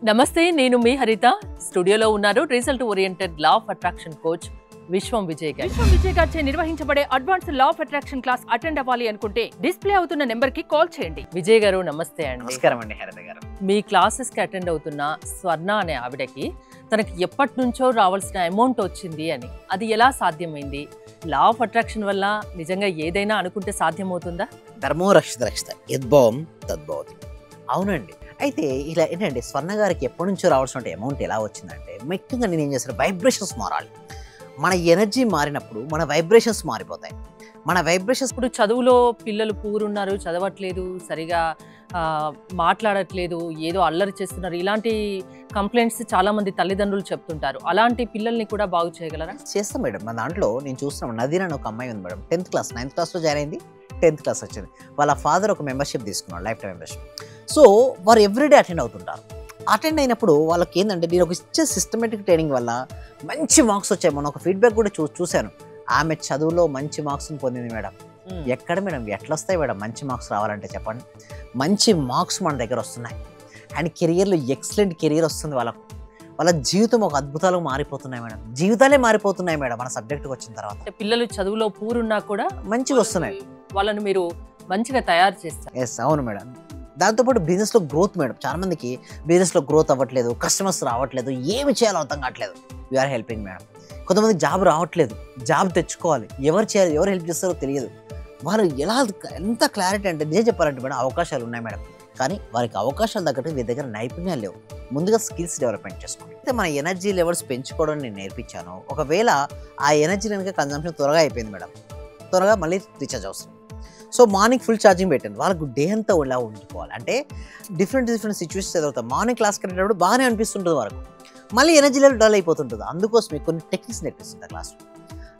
నమస్తే, నేను మీ హరిత. స్టూడియోలో ఉన్నారు result oriented law of attraction coach విశ్వం విజయ్ గారు. విశ్వం విజయ్ గారిచే నిర్వహించబడే advance law of attraction class attend అవ్వాలి అనుకుంటే డిస్ప్లే అవుతున్న నెంబర్ కి కాల్ చేయండి. విజయ్ గారు నమస్తే అండి. నమస్కారం అండి హరిత గారు. మీ క్లాసెస్ కి అటెండ్ అవుతున్న స్వర్ణ అనే ఆవిడకి తనకి ఎప్పటి నుంచో రావాల్సిన అమౌంట్ వచ్చింది అని, అది ఎలా సాధ్యమైంది? లా ఆఫ్ అట్రాక్షన్ వల్ల నిజంగా ఏదైనా అనుకుంటే సాధ్యమవుతుందా? ధర్మో రక్షిత రక్షిత యద్భవం తద్భవతి. అవునండి. అయితే ఇలా ఏంటంటే స్వర్ణ గారికి ఎప్పటి నుంచో రావాల్సిన అమౌంట్ ఎలా వచ్చిందంటే, ముఖ్యంగా నేను ఏం చేస్తాను, వైబ్రేషన్స్ మారాలి. మన ఎనర్జీ మారినప్పుడు మన వైబ్రేషన్స్ మారిపోతాయి. మన వైబ్రేషన్స్ ఇప్పుడు చదువులో పిల్లలు పూరున్నారు, చదవట్లేదు, సరిగా మాట్లాడట్లేదు, ఏదో అల్లరి చేస్తున్నారు, ఇలాంటి కంప్లైంట్స్ చాలా మంది తల్లిదండ్రులు చెప్తుంటారు. అలాంటి పిల్లల్ని కూడా బాగు చేయగలరా? చేస్తాం మేడం. మన దాంట్లో నేను చూస్తున్నాం, నదీన్ అని ఒక అమ్మాయి ఉంది మేడం, 10th క్లాస్ 9th క్లాస్లో జాయిన్ అయింది, 10th క్లాస్ వచ్చింది. వాళ్ళ ఫాదర్ ఒక మెంబర్షిప్ తీసుకున్నాడు, లైఫ్ టైం మెంబర్షిప్. సో వారు ఎవ్రీడే అటెండ్ అవుతుంటారు. అటెండ్ అయినప్పుడు వాళ్ళకి ఏంటంటే, నేను ఒక ఇచ్చే సిస్టమేటిక్ ట్రైనింగ్ వల్ల మంచి మార్క్స్ వచ్చాయి. మొన్న ఒక ఫీడ్బ్యాక్ కూడా చూశాను. ఆమె చదువులో మంచి మార్క్స్ని పొందింది మేడం. ఎక్కడ మేడం ఎట్లా వస్తాయి మేడం మంచి మార్క్స్ రావాలంటే చెప్పండి? మంచి మార్క్స్ మన దగ్గర వస్తున్నాయి. అండ్ కెరియర్లో ఎక్సలెంట్ కెరియర్ వస్తుంది వాళ్ళకు. వాళ్ళ జీవితం ఒక అద్భుతాలు మారిపోతున్నాయి మేడం. జీవితాలే మారిపోతున్నాయి మేడం మన సబ్జెక్ట్కి వచ్చిన తర్వాత. పిల్లలు చదువులో పూరున్నా కూడా మంచిగా వస్తున్నాయి. వాళ్ళని మీరు మంచిగా తయారు చేస్తారు. ఎస్, అవును మేడం. దాంతోపాటు బిజినెస్లో గ్రోత్ మేడం. చాలామందికి బిజినెస్లో గ్రోత్ అవ్వట్లేదు, కస్టమర్స్ రావట్లేదు, ఏమి చేయాలో అర్థం కావట్లేదు. We are helping madam. కొంతమంది జాబ్ రావట్లేదు, జాబ్ తెచ్చుకోవాలి, ఎవరు చేయాలి, ఎవరు హెల్ప్ చేస్తారో తెలియదు. వారు ఎంత క్లారిటీ అంటే, నిజం చెప్పాలంటే మేడం, అవకాశాలు ఉన్నాయి మేడం, కానీ వారికి అవకాశాలు తగ్గట్టు వీరి దగ్గర నైపుణ్యాలు లేవు. ముందుగా స్కిల్స్ డెవలప్మెంట్ చేసుకోండి. అయితే మన ఎనర్జీ లెవెల్స్ పెంచుకోవడం నేను నేర్పించాను. ఒకవేళ ఆ ఎనర్జీ కనుక కన్జంప్షన్ త్వరగా అయిపోయింది మేడం, త్వరగా మళ్ళీ రీఛార్జ్ అవసరం. సో మార్నింగ్ ఫుల్ ఛార్జింగ్ పెట్టండి. వాళ్ళకు డే అంతా ఇలా ఉంచుకోవాలి. అంటే డిఫరెంట్ సిచ్యువేషన్స్ ఎదుగుతాయి. మార్నింగ్ క్లాస్కి వెళ్ళేటప్పుడు బాగానే అనిపిస్తుంటుంది వరకు, మళ్ళీ ఎనర్జీ లెవెల్ డల్ అయిపోతుంటుంది. అందుకోసమే కొన్ని టెక్నిక్స్ నేర్పిస్తుంది క్లాస్లో.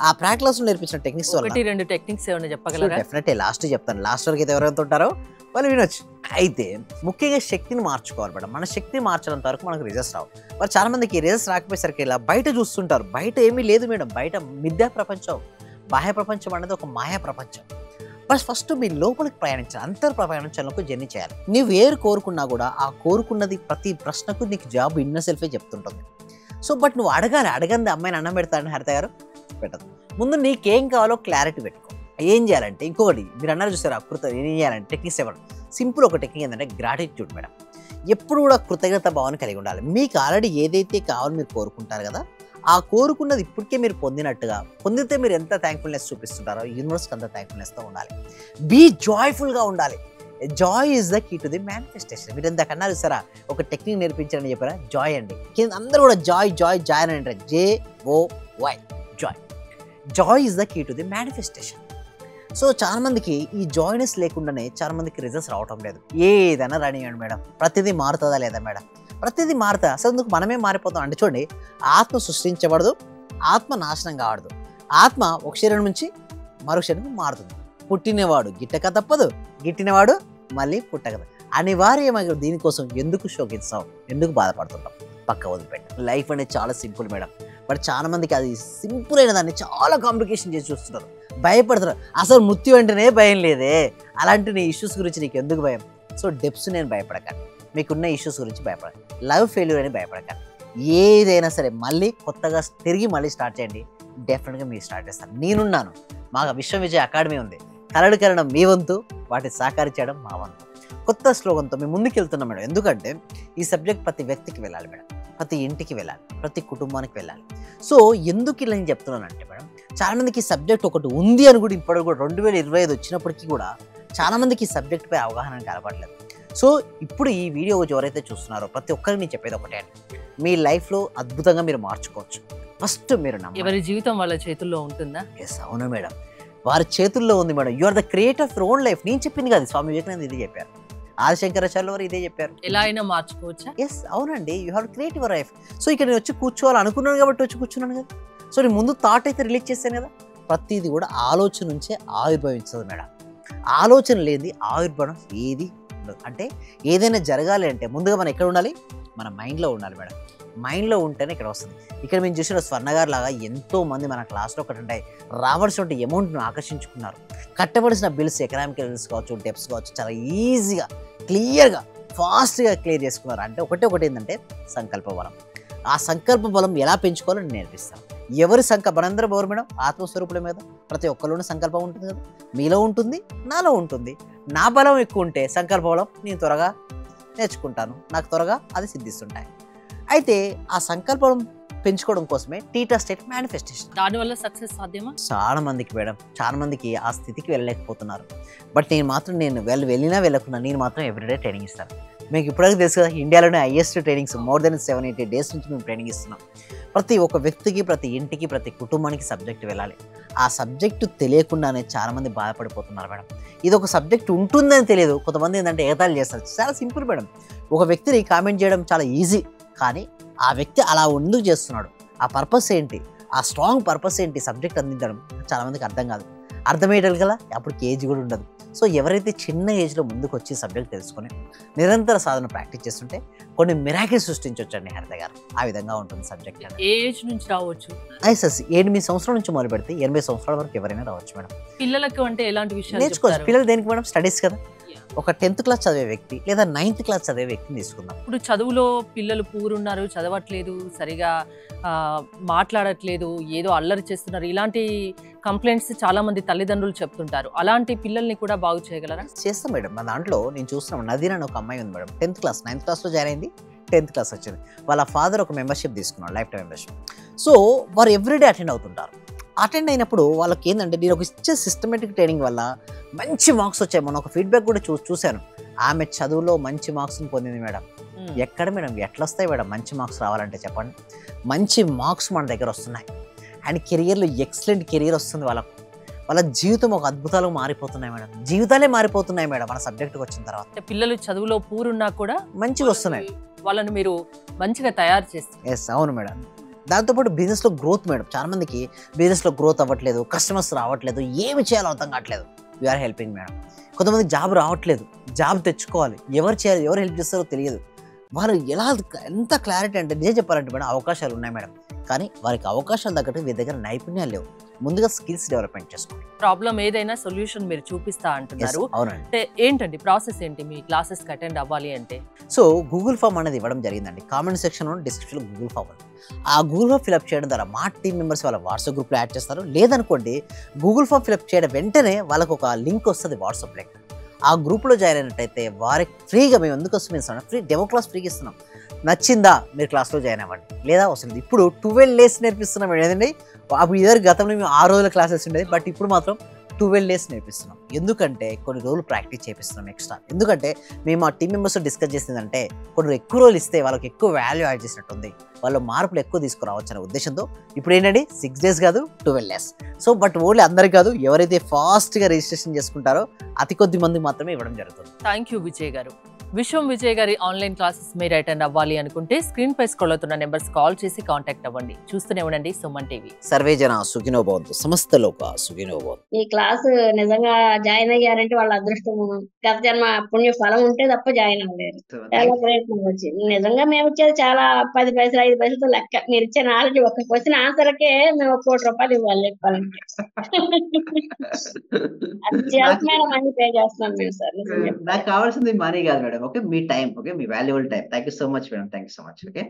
ఆ ప్రాక్టీస్లో నేర్పించిన టెక్నిక్స్ వల్ల 1-2 టెక్నిక్స్ ఏమైనా చెప్పగలరా? డెఫినెట్లీ లాస్ట్ చెప్తాను. లాస్ట్ వరకు అయితే ఎవరైతే ఉంటారో వాళ్ళు వినొచ్చు. అయితే ముఖ్యంగా శక్తిని మార్చుకోవాలి మేడం. మన శక్తిని మార్చినంత వరకు మనకు రిజల్ట్స్ రావు. మరి చాలా మందికి రిజల్ట్స్ రాకపోయేసరికి ఇలా బయట చూస్తుంటారు. బయట ఏమీ లేదు మేడం. బయట మిథ్యా ప్రపంచం, బాహ్య ప్రపంచం అనేది ఒక మాయా ప్రపంచం. బట్ ఫస్ట్ మీ లోపలికి ప్రయాణించాలి, అంతర్ ప్రయాణించాలకు జర్నీ చేయాలి. నీవు ఏరు కోరుకున్నా కూడా ఆ కోరుకున్నది ప్రతి ప్రశ్నకు నీకు జాబ్ ఇన్నర్ సెల్ఫే చెప్తుంటుంది. సో బట్ నువ్వు అడగంది అమ్మాయిని అన్నం పెడతాడని హరిత గారు పెట్టదు. ముందు నీకేం కావాలో క్లారిటీ పెట్టుకో. ఏం చేయాలంటే, ఇంకొకటి మీరు అన్నారు చూసారు, కృతజ్ఞత ఏం చేయాలంటే టెక్నిక్స్ ఇవ్వడం. సింపుల్ ఒక టెక్నిక్ ఏంటంటే గ్రాటిట్యూడ్ మేడం. ఎప్పుడు కూడా కృతజ్ఞత భావాన్ని కలిగి ఉండాలి. మీకు ఆల్రెడీ ఏదైతే కావాలో మీరు కోరుకుంటారు కదా, ఆ కోరుకున్నది ఇప్పటికే మీరు పొందితే మీరు ఎంత థ్యాంక్ఫుల్నెస్ చూపిస్తుంటారో యూనివర్స్కి అంత థ్యాంక్ఫుల్నెస్తో ఉండాలి. బీ జాయ్ఫుల్గా ఉండాలి. Joy is the key to the manifestation. మీరు ఎంత కన్నా చూసారా, ఒక టెక్నిక్ నేర్పించారని చెప్పారా, జాయ్ అండి. అందరూ కూడా జాయ్ అని అంటారు, JOY, joy. Joy is the key to the manifestation. So చాలామందికి ఈ జాయ్నెస్ లేకుండానే చాలామందికి రిజల్ట్స్ రావటం లేదు. ఏదైనా రానివ్వండి మేడం, ప్రతిదీ మారుతుందా లేదా మేడం? ప్రతిదీ మారుతా. అసలు ఎందుకు మనమే మారిపోతాం అంటే, చూడండి, ఆత్మ సృష్టించబడదు, ఆత్మ నాశనం కావడదు. ఆత్మ ఒక శరీరం నుంచి మరొక శరీరం మారుతుంది. పుట్టినవాడు గిట్టక తప్పదు, గిట్టినవాడు మళ్ళీ పుట్టకదు. అనివార్యమైన దీనికోసం ఎందుకు శోకిస్తాం, ఎందుకు బాధపడుతుంటాం? పక్క వదిలిపెట్టాం. లైఫ్ అనేది చాలా సింపుల్ మేడం. బట్ చాలా మందికి అది సింపుల్ అయిన దాన్ని చాలా కాంప్లికేషన్ చేసి చూస్తున్నారు, భయపడుతున్నారు. అసలు మృత్యు అంటేనే భయం లేదే, అలాంటి నీ ఇష్యూస్ గురించి నీకు ఎందుకు భయం? సో డెప్స్ నేను భయపడకండి, మీకున్న ఇష్యూస్ గురించి భయపడకండి, లవ్ ఫెయిల్యూర్ అని భయపడకండి. ఏదైనా సరే మళ్ళీ కొత్తగా తిరిగి మళ్ళీ స్టార్ట్ చేయండి. డెఫినెట్గా మీరు స్టార్ట్ చేస్తారు. నేనున్నాను. మాకు విశ్వం విజయ్ అకాడమీ ఉంది. కలడు కరణం మీ వంతు, వాటిని సాకారించడం మా వంతు. కొత్త స్లోగన్తో మేము ముందుకు వెళ్తున్నాం మేడం. ఎందుకంటే ఈ సబ్జెక్ట్ ప్రతి వ్యక్తికి వెళ్ళాలి మేడం, ప్రతి ఇంటికి వెళ్ళాలి, ప్రతి కుటుంబానికి వెళ్ళాలి. సో ఎందుకు ఇలా నేను చెప్తున్నానంటే మేడం, చాలామందికి ఈ సబ్జెక్ట్ ఒకటి ఉంది అని కూడా ఇప్పటికి కూడా 2025 వచ్చినప్పటికీ కూడా చాలామందికి ఈ సబ్జెక్ట్పై అవగాహన కలపట్లేదు. సో ఇప్పుడు ఈ వీడియో ఎవరైతే చూస్తున్నారో ప్రతి ఒక్కరికి నేను చెప్పేది ఒకటే అండి, మీ లైఫ్లో అద్భుతంగా మీరు మార్చుకోవచ్చు. ఫస్ట్ మీరు ఎవరి జీవితం వాళ్ళ చేతుల్లో ఉంటుందా? ఎస్, అవును మేడం, వారి చేతుల్లో ఉంది madam. You are the creator of your own life. నేను చెప్పింది కాదు, స్వామి వివేకానంద ఇదే చెప్పారు, ఆదిశంకరాచార్యులు వారు ఇదే చెప్పారు. ఎలా అయినా మార్చుకోవచ్చా? ఎస్, అవునండి. You have create your life. So ఇక్కడ నేను వచ్చి కూర్చోవాలి అనుకున్నాను కాబట్టి వచ్చి కూర్చున్నాను కదా. సో నేను ముందు థాట్ అయితే రిలీజ్ చేశాను కదా. ప్రతిదీ కూడా ఆలోచన నుంచే ఆవిర్భవించదు మేడం. ఆలోచన లేనిది ఆవిర్భవం ఏది ఉండదు. అంటే ఏదైనా జరగాలి అంటే ముందుగా మనం ఎక్కడ ఉండాలి? మన మైండ్లో ఉండాలి మేడం. మైండ్లో ఉంటేనే ఇక్కడ వస్తుంది. ఇక్కడ మేము చూసిన స్వర్ణ గారు లాగా ఎంతోమంది మన క్లాస్లో ఒకటి ఉంటాయి, రావాల్సిన అమౌంట్ను ఆకర్షించుకున్నారు. కట్టవలసిన బిల్స్, ఎకనామికల్ బిల్స్ కావచ్చు, డెప్స్ కావచ్చు, చాలా ఈజీగా క్లియర్గా ఫాస్ట్గా క్లియర్ చేసుకున్నారు. అంటే ఒకటి ఏంటంటే సంకల్ప బలం. ఆ సంకల్ప బలం ఎలా పెంచుకోవాలో నేను నేర్పిస్తాను. ఎవరి మనందరం ఎవరు మేడం? ఆత్మస్వరూపుల మీద ప్రతి ఒక్కరిలోనూ సంకల్పం ఉంటుంది కదా. మీలో ఉంటుంది, నాలో ఉంటుంది. నా బలం ఎక్కువ ఉంటే సంకల్ప బలం నేను త్వరగా నేర్చుకుంటాను, నాకు త్వరగా అది సిద్ధిస్తుంటాయి. అయితే ఆ సంకల్పం పెంచుకోవడం కోసమే టీటా స్టేట్ మేనిఫెస్టేషన్. దానివల్ల సక్సెస్ సాధ్యమా? చాలా మందికి మేడం, చాలా మందికి ఆ స్థితికి వెళ్ళలేకపోతున్నారు. బట్ నేను వెళ్ళినా వెళ్ళకుండా నేను మాత్రం ఎవ్రీడే ట్రైనింగ్ ఇస్తాను. మీకు ఇప్పటివరకు తెలుసు కదా, ఇండియాలోనే highest trainings more than 7-8 days నుంచి మేము ట్రైనింగ్ ఇస్తున్నాం. ప్రతి ఒక్క వ్యక్తికి, ప్రతి ఇంటికి, ప్రతి కుటుంబానికి సబ్జెక్ట్ వెళ్ళాలి. ఆ సబ్జెక్టు తెలియకుండానే చాలామంది బాధపడిపోతున్నారు మేడం. ఇది ఒక సబ్జెక్ట్ ఉంటుందని తెలియదు. కొంతమంది ఏంటంటే ఎగతాళి చేస్తారు. చాలా సింపుల్ మేడం. ఒక వ్యక్తిని కామెంట్ చేయడం చాలా ఈజీ, కానీ ఆ వ్యక్తి అలా ఎందుకు చేస్తున్నాడు, ఆ పర్పస్ ఏంటి, ఆ స్ట్రాంగ్ పర్పస్ ఏంటి, సబ్జెక్ట్ అందించడం చాలామందికి అర్థం కాదు. అర్థమయ్యేటది కదా, అప్పటికి ఏజ్ కూడా ఉండదు. సో ఎవరైతే చిన్న ఏజ్లో ముందుకు వచ్చి సబ్జెక్ట్ తెలుసుకొని నిరంతర సాధన ప్రాక్టీస్ చేస్తుంటే కొన్ని మిరాకిల్ సృష్టించవచ్చండి హరిత గారు. ఆ విధంగా ఉంటుంది సబ్జెక్ట్. ఏ ఏజ్ నుంచి రావచ్చు? 8 సంవత్సరాల నుంచి మొదలు పెడితే 80 సంవత్సరాల వరకు ఎవరైనా రావచ్చు మేడం. పిల్లలకు అంటే ఎలాంటి విషయాలు నేర్చుకోవచ్చు. చెప్తారు? పిల్లలు దేనికి మేడం? స్టడీస్ కదా. ఒక 10th క్లాస్ చదివే వ్యక్తి లేదా 9th క్లాస్ చదివే వ్యక్తిని తీసుకుందాం. ఇప్పుడు చదువులో పిల్లలు పూరున్నారు, చదవట్లేదు, సరిగా మాట్లాడట్లేదు, ఏదో అల్లరి చేస్తున్నారు, ఇలాంటి కంప్లైంట్స్ చాలా మంది తల్లిదండ్రులు చెప్తుంటారు. అలాంటి పిల్లల్ని కూడా బాగు చేయగలరా? చేస్తాం మేడం. మా దాంట్లో నేను చూస్తున్నాం, నదీన్ అని ఒక అమ్మాయి ఉంది మేడం. 10th క్లాస్ 9th క్లాస్లో జాయిన్ అయింది, 10th క్లాస్ వచ్చింది. వాళ్ళ ఫాదర్ ఒక మెంబర్షిప్ తీసుకున్నాడు, లైఫ్ టైం మెంబర్షిప్. సో వారు ఎవ్రీడే అటెండ్ అవుతుంటారు. అటెండ్ అయినప్పుడు వాళ్ళకి ఏంటంటే నేను ఒక ఇచ్చే సిస్టమేటిక్ ట్రైనింగ్ వల్ల మంచి మార్క్స్ వచ్చాయి. మొన్న ఒక ఫీడ్బ్యాక్ కూడా చూశాను. ఆమె చదువులో మంచి మార్క్స్ని పొందింది మేడం. ఎక్కడ మేడం ఎట్లా వస్తాయి మేడం మంచి మార్క్స్ రావాలంటే చెప్పండి. మంచి మార్క్స్ మన దగ్గర వస్తున్నాయి. అండ్ కెరియర్లో ఎక్సలెంట్ కెరియర్ వస్తుంది వాళ్ళకు. వాళ్ళ జీవితం ఒక అద్భుతాలు మారిపోతున్నాయి మేడం. జీవితాలే మారిపోతున్నాయి మేడం మన సబ్జెక్ట్కి వచ్చిన తర్వాత. పిల్లలు చదువులో పూరున్నా కూడా మంచిగా వస్తున్నాయి. వాళ్ళని మీరు మంచిగా తయారు చేస్తారు. ఎస్, అవును మేడం. దాంతోపాటు బిజినెస్లో గ్రోత్ మేడం. చాలామందికి బిజినెస్లో గ్రోత్ అవ్వట్లేదు, కస్టమర్స్ రావట్లేదు, ఏమి చేయాలో అర్థం కావట్లేదు. We are helping madam. కొంతమంది జాబ్ రావట్లేదు, జాబ్ తెచ్చుకోవాలి, ఎవరు చేయాలి, ఎవరు హెల్ప్ చేస్తారో తెలియదు. వారు ఎంత క్లారిటీ అంటే నిజం చెప్పాలంటే మేడం అవకాశాలు ఉన్నాయి మేడం, కానీ వారికి అవకాశాలు తగ్గట్టు వీరి దగ్గర నైపుణ్యాలు లేవు. ముందుగా స్కిల్స్ డెవలప్మెంట్ చేసుకోండి. ప్రాబ్లం ఏదైనా సొల్యూషన్ మీరు చూపిస్తా అంటున్నారు. అవునండి. ఏంటండి ప్రాసెస్ ఏంటి మీ క్లాసెస్ కి అటెండ్ అవ్వాలి అంటే? సో గూగుల్ ఫామ్ అనేది ఇవ్వడం జరిగిందండి. కామెంట్ సెక్షన్ డిస్క్రిప్షన్లో గూగుల్ ఫామ్ ఉంది. ఆ గూగుల్ ఫామ్ ఫిల్అప్ చేయడం ద్వారా మా టీమ్ మెంబర్స్ వాళ్ళ వాట్సాప్ గ్రూప్లో యాడ్ చేస్తారు. లేదనుకోండి గూగుల్ ఫామ్ ఫిల్అప్ చేయడం వెంటనే వాళ్ళకు ఒక లింక్ వస్తుంది, వాట్సాప్ లింక్. ఆ గ్రూప్లో జాయిన్ అయినట్టయితే వారికి ఫ్రీగా మేము ఎందుకు వస్తున్నాం, ఫ్రీ డెమో క్లాస్ ఫ్రీగా ఇస్తున్నాం. నచ్చిందా మీరు క్లాస్లో జాయిన్ అవ్వండి, లేదా వస్తుంది. ఇప్పుడు 12 days నేర్పిస్తున్నాం ఏదండి. అప్పుడు ఇద్దరు గతంలో మేము 6 రోజుల క్లాసెస్ ఉండేది, బట్ ఇప్పుడు మాత్రం 12 days నేర్పిస్తున్నాం. ఎందుకంటే కొన్ని రోజులు ప్రాక్టీస్ చేపిస్తున్నాం ఎక్స్ట్రా. ఎందుకంటే మేము ఆ టీం మెంబర్స్ డిస్కస్ చేసిందంటే కొన్ని ఎక్కువ రోజులు ఇస్తే వాళ్ళకి ఎక్కువ వాల్యూ యాడ్ చేసినట్టుంది, వాళ్ళు మార్పులు ఎక్కువ తీసుకురావచ్చు అనే ఉద్దేశంతో ఇప్పుడు ఏంటంటే 6 days కాదు 12 days. సో బట్ ఓన్లీ అందరికి కాదు, ఎవరైతే ఫాస్ట్గా రిజిస్ట్రేషన్ చేసుకుంటారో అతి కొద్ది మంది మాత్రమే ఇవ్వడం జరుగుతుంది. థ్యాంక్ యూ విజయ్ గారు. విశ్వం విజయ్ గారి ఆన్లైన్ క్లాసెస్ మీరు అటెండ్ అవ్వాలి అనుకుంటే స్క్రీన్ పై స్క్రోల్ అవుతున్న నెంబర్స్ కాల్ చేసి కాంటాక్ట్ అవ్వండి. చూస్తూనే ఉండండి సుమన్ టీవీ. సర్వే జన సుఖినో భవంతు, సమస్త లోక సుఖినో భవంతు. ఈ క్లాస్ నిజంగా జాయిన్ అయ్యారంటే వాళ్ళ అదృష్టం, గత జన్మ పుణ్య ఫలం ఉంటే తప్ప జాయిన్ అవ్వలేరు. చాలా ప్రయత్నం వచ్చింది. నిజంగా మేము ఇచ్చేది చాలా 10 పైసలు 5 పైసలతో లెక్క. మీరు ఇచ్చే నాలెడ్జ్ ఒక క్వశ్చన్ ఆన్సర్కే మేము 1 కోటి రూపాయలు ఇవ్వాలి చెప్పాలంటే. అత్యవసరమైన మనీ పే చేస్తున్నాం మేము సార్. నాకు కావాల్సింది మనీ కాదు madam, okay, me time, okay, me valuable time. Thank you so much madam, thank you so much. Okay.